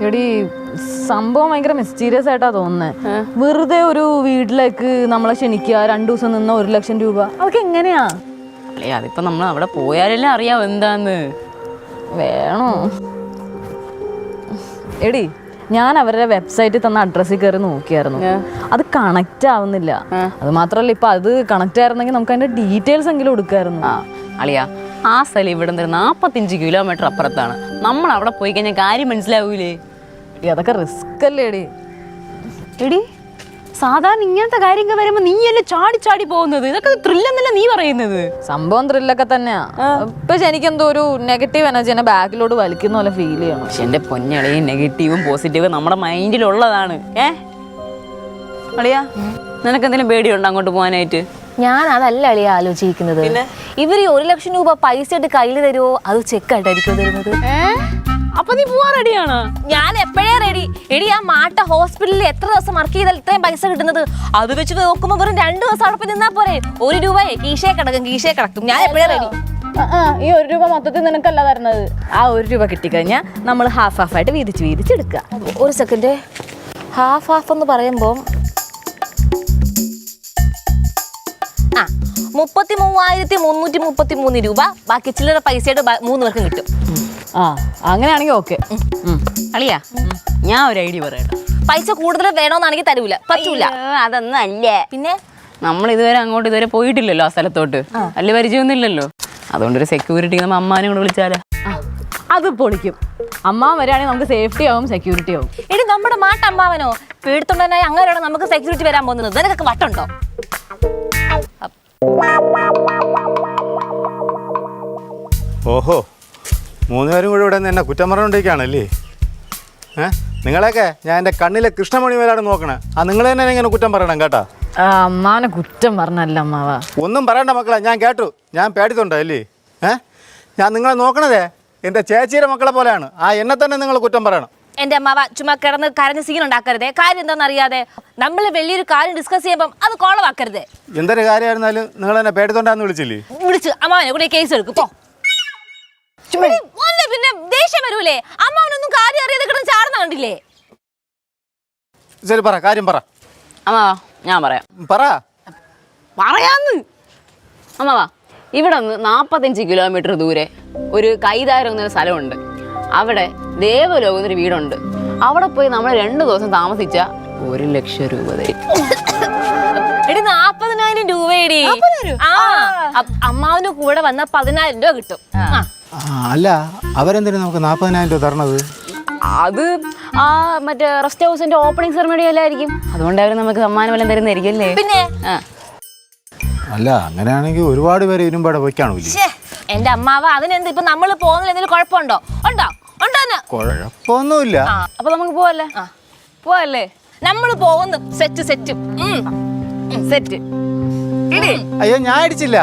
എടി സംഭവം ഭയങ്കര മിസ്റ്റീരിയസ് ആയിട്ടാ തോന്നുന്നത്. വെറുതെ ഒരു വീട്ടിലേക്ക് നമ്മളെ ക്ഷണിക്കുക, 2 ദിവസം നിന്ന് 1 ലക്ഷം രൂപ, അതൊക്കെ എങ്ങനെയാ? അല്ലേ അതിപ്പോ നമ്മൾ അവിടെ പോയാലല്ലേ അറിയാം എന്താന്ന്. വേണോ? എടി ഞാൻ അവരുടെ വെബ്സൈറ്റിൽ തന്ന അഡ്രസ്സിൽ കയറി നോക്കിയായിരുന്നു, അത് കണക്റ്റ് ആവുന്നില്ല. അത് മാത്രല്ല, ഇപ്പൊ അത് കണക്റ്റ് ആയിരുന്നെങ്കിൽ നമുക്ക് അതിന്റെ ഡീറ്റെയിൽസ് എങ്കിലും എടുക്കായിരുന്നു. അളിയാ ആ സ്ഥലം ഇവിടെ നിന്ന് 45 കിലോമീറ്റർ അപ്പുറത്താണ്. നമ്മൾ അവിടെ പോയി കഴിഞ്ഞാൽ കാര്യം മനസ്സിലാവൂലേ? അതൊക്കെ റിസ്ക് അല്ലേ എടി? എടി സാധാരണ ഇങ്ങനത്തെ കാര്യങ്ങൾ വരുമ്പോ നീയല്ലേ ചാടി ചാടി പോകുന്നത്. ഇതൊക്കെ ത്രില്ലെന്നല്ല നീ പറയുന്നത്. സംഭവം ത്രില്ലൊക്കെ തന്നെയാ. പക്ഷെ എനിക്കെന്തോ ഒരു നെഗറ്റീവ് എനർജി എന്നെ ബാക്കിലോട്ട് വലിക്കുന്ന പോലെ ഫീൽ ചെയ്യണം. പക്ഷെ എന്റെ പൊന്നളിയും നെഗറ്റീവും പോസിറ്റീവും നമ്മുടെ മൈൻഡിലുള്ളതാണ്. അളിയാ നിനക്ക് എന്തെങ്കിലും പേടിയുണ്ടോ അങ്ങോട്ട് പോകാനായിട്ട്? ഞാൻ അതല്ല അളിയ ആലോചിക്കുന്നത്. ഇവര് 1 ലക്ഷം രൂപ പൈസ ആയിട്ട് കയ്യിൽ തരുമോ, അത് ചെക്കായിട്ടായിരിക്കും തരുന്നത്? അപ്പൊ നീ പോവാൻ റെഡിയാണോ? ഞാൻ എപ്പോഴേ റെഡി. എടി ആ മാട്ട ഹോസ്പിറ്റലിൽ എത്ര ദിവസം വർക്ക് ചെയ്താൽ ഇത്രയും പൈസ കിട്ടുന്നത്? അത് വെച്ച് നോക്കുമ്പോ വെറും 2 ദിവസം അവിടെ നിന്നാ പോരെ. 1 രൂപയെ കീശയെ കിടക്കും. ഞാൻ എപ്പോഴേ റെഡി. ഈ 1 രൂപ മൊത്തത്തിൽ നിനക്കല്ല തരുന്നത്. ആ 1 രൂപ കിട്ടിക്കഴിഞ്ഞാൽ നമ്മൾ ഹാഫ് ആയിട്ട് വീതിച്ചെടുക്കുക. ഒരു സെക്കൻഡ്. ഹാഫ് എന്ന് പറയുമ്പോ 33,333 രൂപ. ബാക്കി ചില്ലറ പൈസയുടെ 3 പേർക്കും കിട്ടും. അങ്ങനെയാണെങ്കിൽ ഓക്കെ. അളിയാ ഞാൻ ഒരു ഐഡിയ പറയട്ടെ. പൈസ കൂടുതൽ വേണോന്നാണെങ്കിൽ തരൂല, പറ്റൂല. അതൊന്നും അല്ലേ. പിന്നെ നമ്മൾ ഇതുവരെ പോയിട്ടില്ലല്ലോ ആ സ്ഥലത്തോട്ട്, വലിയ പരിചയമൊന്നുമില്ലല്ലോ. അതുകൊണ്ടൊരു സെക്യൂരിറ്റി നമ്മൾ അമ്മാനെ കൂടെ വിളിച്ചാലോ? അത് പൊളിക്കും. അമ്മാവൻ വരികയാണെങ്കിൽ നമുക്ക് സേഫ്റ്റി ആവും, സെക്യൂരിറ്റി ആവും. എടി നമ്മുടെ മാട്ടമ്മാവനോ പേടിത്തൊണ്ടനായി അങ്ങനെയാണോ നമുക്ക് സെക്യൂരിറ്റി വരാൻ പോകുന്നത്? നിനക്കൊക്കെ വട്ടുണ്ടോ? ഓഹോ, 3 പേരും കൂടെ ഇവിടെ നിന്ന് എന്നെ കുറ്റം പറഞ്ഞുകൊണ്ടിരിക്കുകയാണല്ലേ? നിങ്ങളെയൊക്കെ ഞാൻ എൻ്റെ കണ്ണിലെ കൃഷ്ണമണി വരാണ് നോക്കണേ. നിങ്ങൾ തന്നെ ഇങ്ങനെ കുറ്റം പറയണം കേട്ടാ. അമ്മാവനെ കുറ്റം പറഞ്ഞല്ല അമ്മാവ. ഒന്നും പറയണ്ട മക്കളെ, ഞാൻ കേട്ടു. ഞാൻ പേടിത്തുണ്ടോ അല്ലേ? ഞാൻ നിങ്ങളെ നോക്കണതേ എൻ്റെ ചേച്ചിയുടെ മക്കളെ പോലെയാണ്. എന്നെ തന്നെ നിങ്ങൾ കുറ്റം പറയണം. എന്റെ അമ്മാവ ചുമ്മാ കിടന്ന് കരഞ്ഞ് സീൻ ഉണ്ടാക്കരുതേ. കാര്യം എന്താണെന്ന് അറിയാതെ നമ്മൾ വലിയൊരു കാര്യം ഡിസ്കസ് ചെയ്യുമ്പം അത് കോളവാക്കരുതേ. എന്തൊരു കാര്യമായിരുന്നാലും നിങ്ങൾ എന്നെ പേടിത്തൊണ്ടാന്ന് വിളിച്ചില്ലേ? വിളിച്ച് അമ്മാവനെ കൂടെ കേസ് എടുക്കും. പിന്നെ ദേഷ്യം വരൂലേ? അമ്മാവനൊന്നും കാര്യം അറിയാതെ കിടന്ന് ചാടുന്ന കണ്ടില്ലേ? ശരി പറ, കാര്യം പറ. അമ്മാവാ ഞാൻ പറയാം. പറയാന്ന്. അമ്മാവാ ഇവിടെ നിന്ന് 45 കിലോമീറ്റർ ദൂരെ ഒരു കൈതാരം എന്നൊരു സ്ഥലമുണ്ട്. അവിടെ ദേവലോകം എന്നൊരു വീടുണ്ട്. അവിടെ പോയി നമ്മൾ 2 ദിവസം താമസിച്ച 1 ലക്ഷം രൂപ തരും. എടി 40,000 രൂപയടി. അമ്മാവന് കൂടെ വന്ന 10,000 രൂപ കിട്ടും. അല്ല, അവരെന്തിനാ നമുക്ക് 40,000 രൂപ തരണത്? അത് മറ്റേ റെസ്റ്റ് ഹൗസിന്റെ ഓപ്പണിംഗ് സെറമണി അല്ലായിരിക്കും. അതുകൊണ്ട് അവർ നമുക്ക് സമ്മാനം എല്ലാം തരുന്നതായിരിക്കും അല്ലേ? പിന്നെ അല്ല, അങ്ങനെയാണെങ്കിൽ ഒരുപാട് പേര് ഇരുമ്പാടെ വയ്ക്കാണോ? എന്റെ അമ്മാവ അതിനെന്ത്? ഇപ്പൊ നമ്മള് പോകുന്നതിൽ എന്തെങ്കിലും കുഴപ്പമുണ്ടോ? ഉണ്ടോ? കുഴപ്പമൊന്നുമില്ല. അപ്പൊ നമുക്ക് പോവല്ലേ? നമ്മള് പോകുന്നു. Set set. അയ്യോ, ഞാൻ അടിച്ചില്ല.